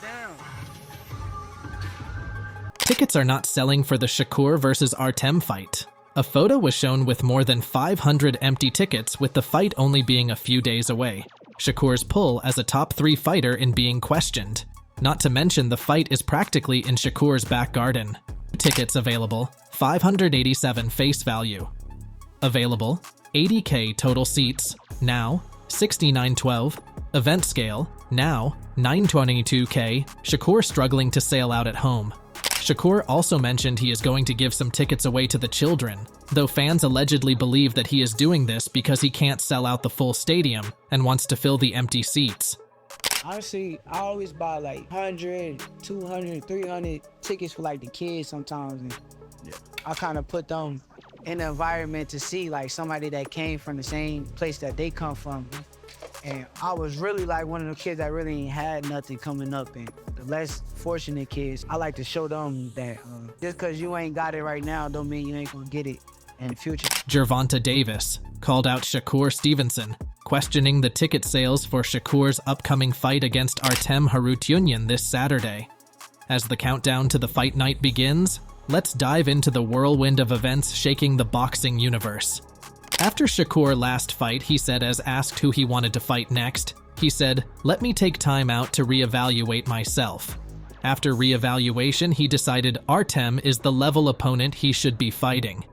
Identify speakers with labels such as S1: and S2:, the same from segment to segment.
S1: down.
S2: Tickets are not selling for the Shakur versus Artem fight. A photo was shown with more than 500 empty tickets, with the fight only being a few days away. Shakur's pull as a top 3 fighter in being questioned. Not to mention the fight is practically in Shakur's back garden. Tickets available, 587 face value. Available, 80K total seats, now 6912. Event scale, now 922K. Shakur struggling to sell out at home. Shakur also mentioned he is going to give some tickets away to the children, though fans allegedly believe that he is doing this because he can't sell out the full stadium and wants to fill the empty seats.
S1: Honestly, I always buy like 100, 200, 300 tickets for like the kids sometimes. And I kind of put them in the environment to see like somebody that came from the same place that they come from. And I was really like one of the kids that really ain't had nothing coming up. And the less fortunate kids, I like to show them that just because you ain't got it right now don't mean you ain't gonna get it in the future.
S2: Gervonta Davis called out Shakur Stevenson, questioning the ticket sales for Shakur's upcoming fight against Artem Harutyunyan this Saturday. As the countdown to the fight night begins, let's dive into the whirlwind of events shaking the boxing universe. After Shakur's last fight, he said as asked who he wanted to fight next, he said, "Let me take time out to reevaluate myself." After reevaluation, he decided Artem is the level opponent he should be fighting.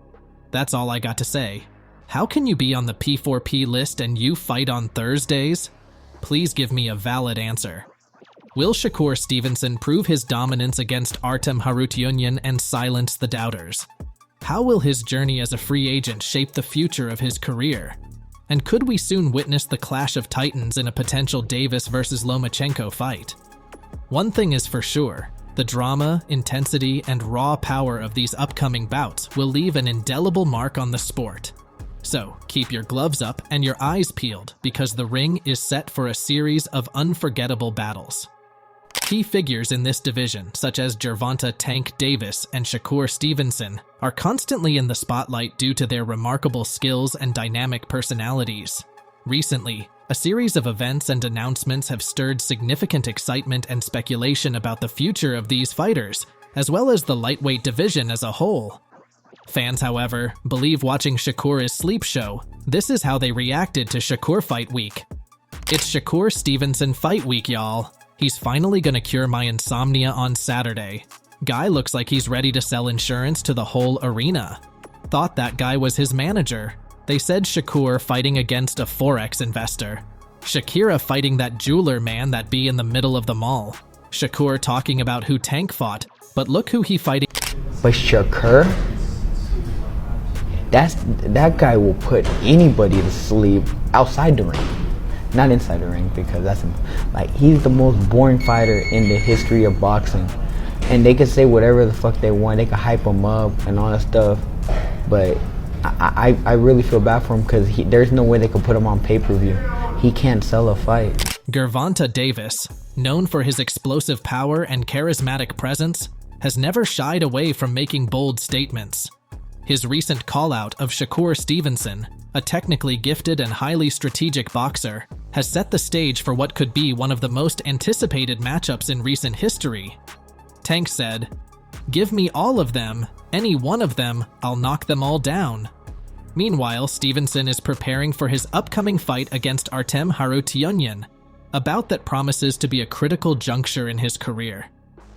S2: That's all I got to say. How can you be on the P4P list and you fight on Thursdays? Please give me a valid answer. Will Shakur Stevenson prove his dominance against Artem Harutyunyan and silence the doubters? How will his journey as a free agent shape the future of his career? And could we soon witness the clash of titans in a potential Davis versus Lomachenko fight? One thing is for sure, the drama, intensity, and raw power of these upcoming bouts will leave an indelible mark on the sport. So, keep your gloves up and your eyes peeled because the ring is set for a series of unforgettable battles. Key figures in this division, such as Gervonta "Tank" Davis and Shakur Stevenson, are constantly in the spotlight due to their remarkable skills and dynamic personalities. Recently, a series of events and announcements have stirred significant excitement and speculation about the future of these fighters, as well as the lightweight division as a whole. Fans, however, believe watching Shakur's sleep show. This is how they reacted to Shakur Fight Week. "It's Shakur Stevenson Fight Week, y'all. He's finally gonna cure my insomnia on Saturday. Guy looks like he's ready to sell insurance to the whole arena. Thought that guy was his manager. They said Shakur fighting against a Forex investor. Shakira fighting that jeweler man that be in the middle of the mall. Shakur talking about who Tank fought, but look who he fighting."
S3: But Shakur, that guy will put anybody to sleep outside the ring. Not inside the ring, because that's like he's the most boring fighter in the history of boxing. And they can say whatever the fuck they want. They can hype him up and all that stuff. But I really feel bad for him because there's no way they could put him on pay-per-view. He can't sell a fight.
S2: Gervonta Davis, known for his explosive power and charismatic presence, has never shied away from making bold statements. His recent call-out of Shakur Stevenson, a technically gifted and highly strategic boxer, has set the stage for what could be one of the most anticipated matchups in recent history. Tank said, "Give me all of them. Any one of them, I'll knock them all down." Meanwhile, Stevenson is preparing for his upcoming fight against Artem Harutyunyan, a bout that promises to be a critical juncture in his career.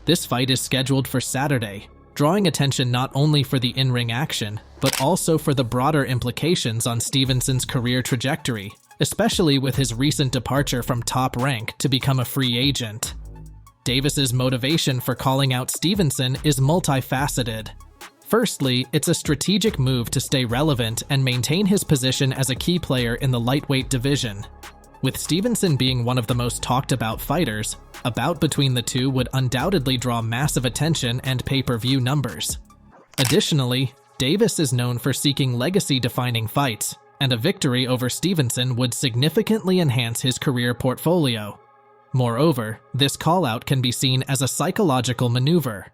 S2: This fight is scheduled for Saturday, drawing attention not only for the in-ring action, but also for the broader implications on Stevenson's career trajectory, especially with his recent departure from Top Rank to become a free agent. Davis's motivation for calling out Stevenson is multifaceted. Firstly, it's a strategic move to stay relevant and maintain his position as a key player in the lightweight division. With Stevenson being one of the most talked about fighters, a bout between the two would undoubtedly draw massive attention and pay-per-view numbers. Additionally, Davis is known for seeking legacy-defining fights, and a victory over Stevenson would significantly enhance his career portfolio. Moreover, this call-out can be seen as a psychological maneuver.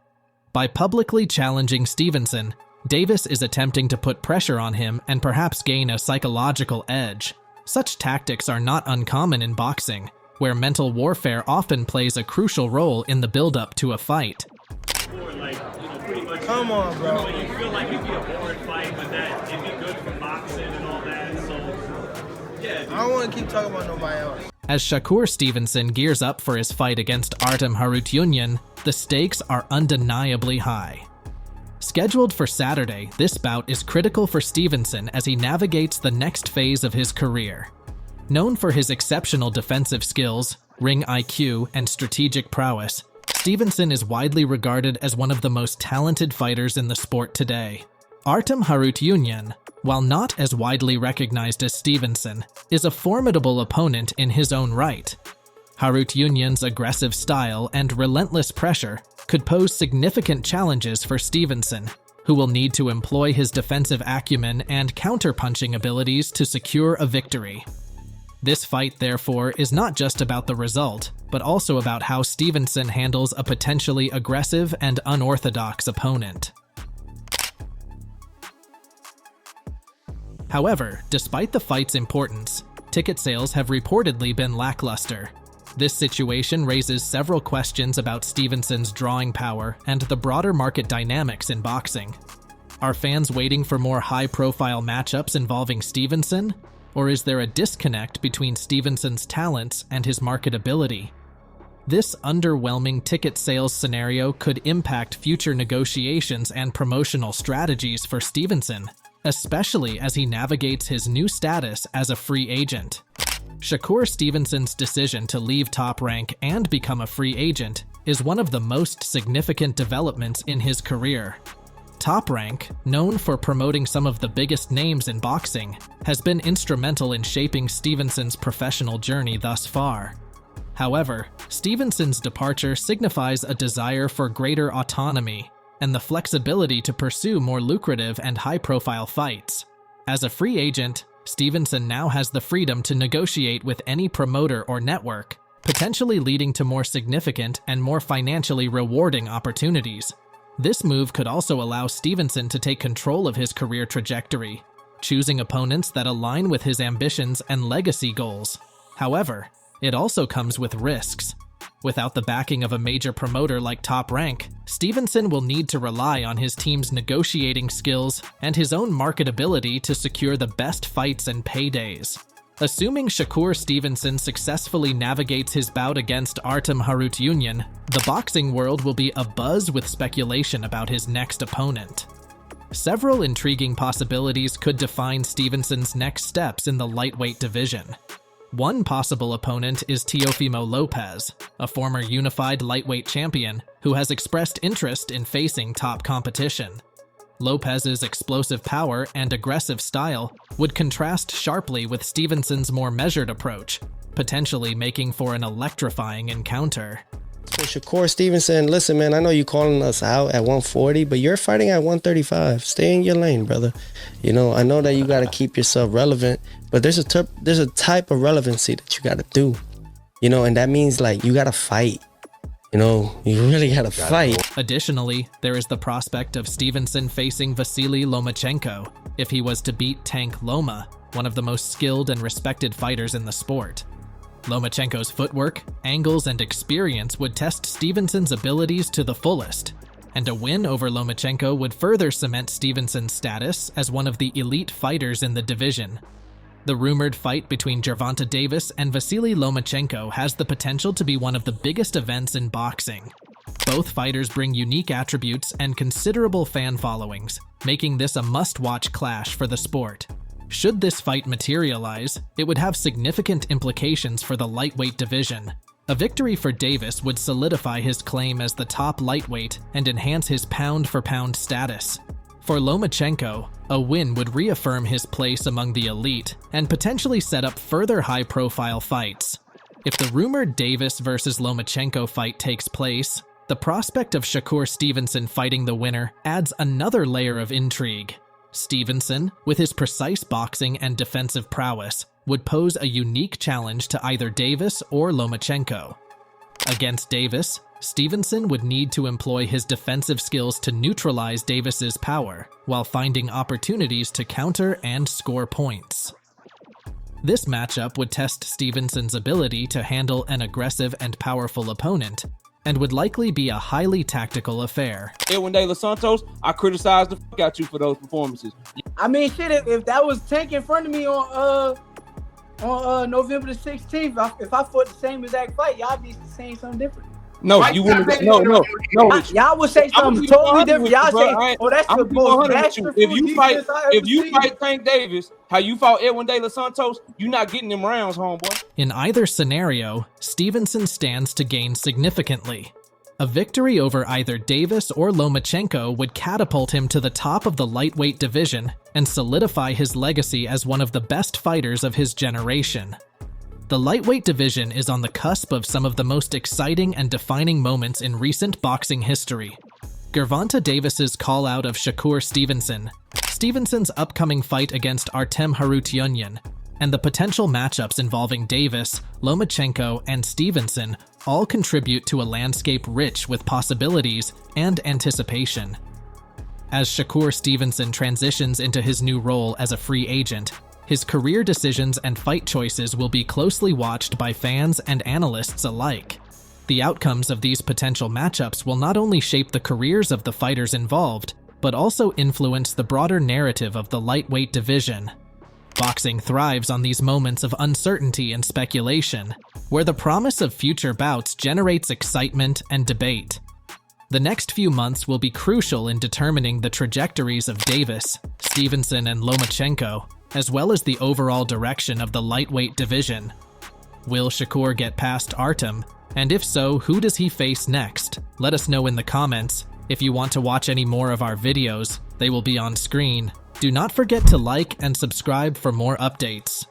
S2: By publicly challenging Stevenson, Davis is attempting to put pressure on him and perhaps gain a psychological edge. Such tactics are not uncommon in boxing, where mental warfare often plays a crucial role in the build-up to a fight.
S4: Come on, bro.
S5: You feel like it'd be a boring fight, but that it'd be good for boxing and all that. So, yeah.
S4: I don't want to keep talking about nobody else.
S2: As Shakur Stevenson gears up for his fight against Artem Harutyunyan, the stakes are undeniably high. Scheduled for Saturday, this bout is critical for Stevenson as he navigates the next phase of his career. Known for his exceptional defensive skills, ring IQ, and strategic prowess, Stevenson is widely regarded as one of the most talented fighters in the sport today. Artem Harutyunyan, while not as widely recognized as Stevenson, is a formidable opponent in his own right. Harutyunyan's aggressive style and relentless pressure could pose significant challenges for Stevenson, who will need to employ his defensive acumen and counterpunching abilities to secure a victory. This fight, therefore, is not just about the result, but also about how Stevenson handles a potentially aggressive and unorthodox opponent. However, despite the fight's importance, ticket sales have reportedly been lackluster. This situation raises several questions about Stevenson's drawing power and the broader market dynamics in boxing. Are fans waiting for more high-profile matchups involving Stevenson? Or is there a disconnect between Stevenson's talents and his marketability? This underwhelming ticket sales scenario could impact future negotiations and promotional strategies for Stevenson, especially as he navigates his new status as a free agent. Shakur Stevenson's decision to leave Top Rank and become a free agent is one of the most significant developments in his career. Top Rank, known for promoting some of the biggest names in boxing, has been instrumental in shaping Stevenson's professional journey thus far. However, Stevenson's departure signifies a desire for greater autonomy and the flexibility to pursue more lucrative and high-profile fights. As a free agent, Stevenson now has the freedom to negotiate with any promoter or network, potentially leading to more significant and more financially rewarding opportunities. This move could also allow Stevenson to take control of his career trajectory, choosing opponents that align with his ambitions and legacy goals. However, it also comes with risks. Without the backing of a major promoter like Top Rank, Stevenson will need to rely on his team's negotiating skills and his own marketability to secure the best fights and paydays. Assuming Shakur Stevenson successfully navigates his bout against Artem Harutyunyan, the boxing world will be abuzz with speculation about his next opponent. Several intriguing possibilities could define Stevenson's next steps in the lightweight division. One possible opponent is Teofimo Lopez, a former unified lightweight champion who has expressed interest in facing top competition. Lopez's explosive power and aggressive style would contrast sharply with Stevenson's more measured approach, potentially making for an electrifying encounter.
S6: So Shakur Stevenson, listen, man, I know you calling us out at 140, but you're fighting at 135. Stay in your lane, brother. You know, I know that you got to keep yourself relevant, but there's a type of relevancy that you got to do. You know, and that means like you got to fight. You know, you really got to fight.
S2: Additionally, there is the prospect of Stevenson facing Vasily Lomachenko if he was to beat Tank Loma, one of the most skilled and respected fighters in the sport. Lomachenko's footwork, angles, and experience would test Stevenson's abilities to the fullest, and a win over Lomachenko would further cement Stevenson's status as one of the elite fighters in the division. The rumored fight between Gervonta Davis and Vasily Lomachenko has the potential to be one of the biggest events in boxing. Both fighters bring unique attributes and considerable fan followings, making this a must-watch clash for the sport. Should this fight materialize, it would have significant implications for the lightweight division. A victory for Davis would solidify his claim as the top lightweight and enhance his pound-for-pound status. For Lomachenko, a win would reaffirm his place among the elite and potentially set up further high-profile fights. If the rumored Davis versus Lomachenko fight takes place, the prospect of Shakur Stevenson fighting the winner adds another layer of intrigue. Stevenson, with his precise boxing and defensive prowess, would pose a unique challenge to either Davis or Lomachenko. Against Davis, Stevenson would need to employ his defensive skills to neutralize Davis's power, while finding opportunities to counter and score points. This matchup would test Stevenson's ability to handle an aggressive and powerful opponent, and would likely be a highly tactical affair.
S7: Edwin De Los Santos, I criticized the fuck out you for those performances.
S8: I mean, shit, if that was Tank in front of me on November the 16th, if I fought the same exact fight, y'all be saying something different.
S7: No, you wouldn't. No.
S8: Y'all would say something totally different. Y'all say, "Oh, that's the most masterful defense I ever
S7: If you
S8: seen."
S7: fight Tank Davis, how you fought Edwin De Los Santos, you're not getting them rounds, homeboy.
S2: In either scenario, Stevenson stands to gain significantly. A victory over either Davis or Lomachenko would catapult him to the top of the lightweight division and solidify his legacy as one of the best fighters of his generation. The lightweight division is on the cusp of some of the most exciting and defining moments in recent boxing history. Gervonta Davis's call-out of Shakur Stevenson, Stevenson's upcoming fight against Artem Harutyunyan, and the potential matchups involving Davis, Lomachenko, and Stevenson all contribute to a landscape rich with possibilities and anticipation. As Shakur Stevenson transitions into his new role as a free agent, his career decisions and fight choices will be closely watched by fans and analysts alike. The outcomes of these potential matchups will not only shape the careers of the fighters involved, but also influence the broader narrative of the lightweight division. Boxing thrives on these moments of uncertainty and speculation, where the promise of future bouts generates excitement and debate. The next few months will be crucial in determining the trajectories of Davis, Stevenson, and Lomachenko, as well as the overall direction of the lightweight division. Will Shakur get past Artem? And if so, who does he face next? Let us know in the comments. If you want to watch any more of our videos, they will be on screen. Do not forget to like and subscribe for more updates.